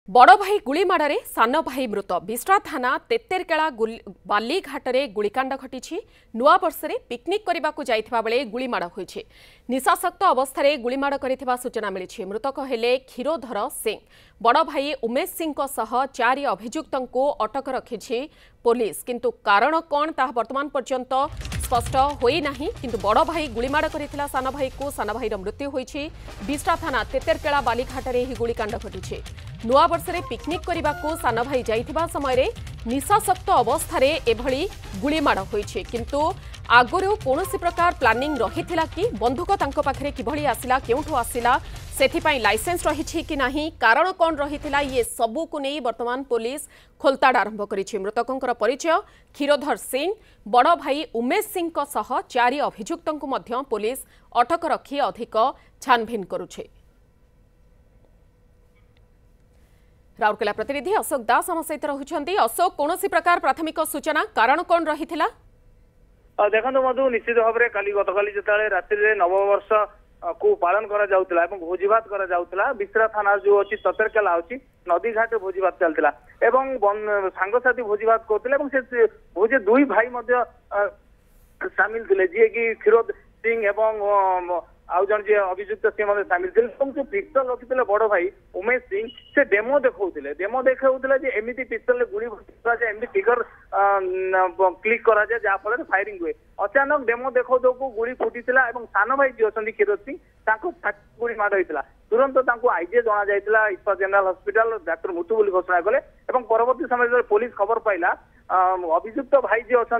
बड़ भाई गुलीमाड़े सान भाई मृत बिश्रा थाना तेतेरकेला बालीघाटे गुलिकांड घटी नुआ वर्ष में पिकनिक करने को जाइथिबा बेले गुलीमाड़ होइछि। निशासक्त अवस्था गुलीमाड़ करिथिबा सूचना मिली। मृतक हेले क्षीरोधर सिंह। बड़ भाई उमेश सिंह सह 4 अभियुक्तों को अटक रखिछि पुलिस, किंतु कारण कौन ताहा वर्तमान पर्यंत स्पष्ट होई नाही। किंतु बड़ भाई गुलीमाड़ करिथिला सान भाई को, सान भाईर मृत्यु होइछि। बिश्रा थाना तेतेरकेला बालीघाटे ही गुलिकांड घटी। नुआ वर्ष में पिकनिक करने को सान भाई जाइथिबा समय निशासक्त अवस्था एभली गुलीमाड़ होइछि, किंतु आगुरु कौनसी प्रकार प्लानिंग रहिथिला कि बंधुक तांको पाखरे किभली आसिला, केउठु आसिला, सेथिपाई लाइसेंस रहिछि कि नाही, कारण कौन रहिथिला, ये सबू को नहीं वर्तमान पुलिस खोलताड़ आरंभ करिछि। मृतकंकर परिचय क्षीरोधर सिंह। बड़ भाई उमेश सिंह सह 4 अभियुक्तों को मध्य पुलिस अटक रखी अधिक छानभिन करुछि। राउरकेला प्रतिनिधि अशोक दास आम सहित रहुछंती। अशोक, कौन प्रकार प्राथमिक सूचना, कारण कौन रही? देखो मधु, निश्चित भाव में काली गतकाली जिते राति नववर्ष को पालन करा जाउतला एवं भोजीभात करा जाउतला। बिश्रा थाना जो अच्छी तेतेरकेला अच्छी नदी घाट भोजीभात चलता एवं सांगसाथी भोजीभात करते से भोजे 2 भाई सामिल थे, जी कि क्षीरोध सिंह एवं आउ जन जी अभियुक्त सी सामिल थे। जो पिस्तल रखी बड़ भाई उमेश सिंह से डेमो देखा एमती पिस्तल गुड़ी एमती फिगर क्लिक करा जाए जहाँफल फायरिंग हुए। अचानक डेमो देखा गुड़ी फुटी सान भाई जी अच्छा क्षीरोध सिंह गुड़ी माड़ होता। तुरंत आईजे जना जाइला इस्पात जनरल हॉस्पिटल, डाक्टर मृत्यु बोली घोषणा कले। परवर्ती समय पुलिस खबर पाइला अभियुक्त भाई जी अच्छा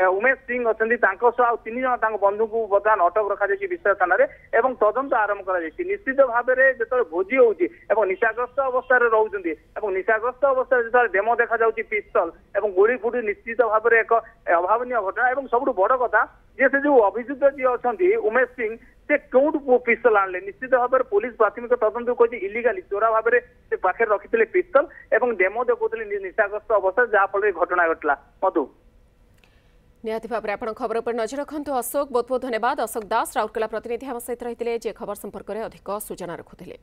उमेश सिंह अच्छा 3 जन बंधु को बर्तमान अटक रखा बिश्रा थाना तदंत आरंभ कर। निश्चित भाव में जो भोजी होगी निशाग्रस्त अवस्था रोचे निशाग्रस्त अवस्था जो डेमो देखा पिस्तल और गुड़ी फुटी निश्चित भाव में एक अभावन घटना। और सब बड़ कथा जे से जो अभियुक्त जी अच्छा उमेश सिंह से क्यों पिस्तल आने, निश्चित भाव में पुलिस प्राथमिक तदंत कही इलिगाली चोरा भाव में से पाखे रखी पिस्तल और डेमो देखुले निशाग्रस्त अवस्था जहाँफल घटना घटला। मधु, निहाती भाव में आप खबर पर नजर रखु। अशोक, बहुत बहुत धन्यवाद। अशोक दास राउरकेला प्रतिनिधि आम सहित रही, खबर संपर्क में अधिक सूचना रखुले।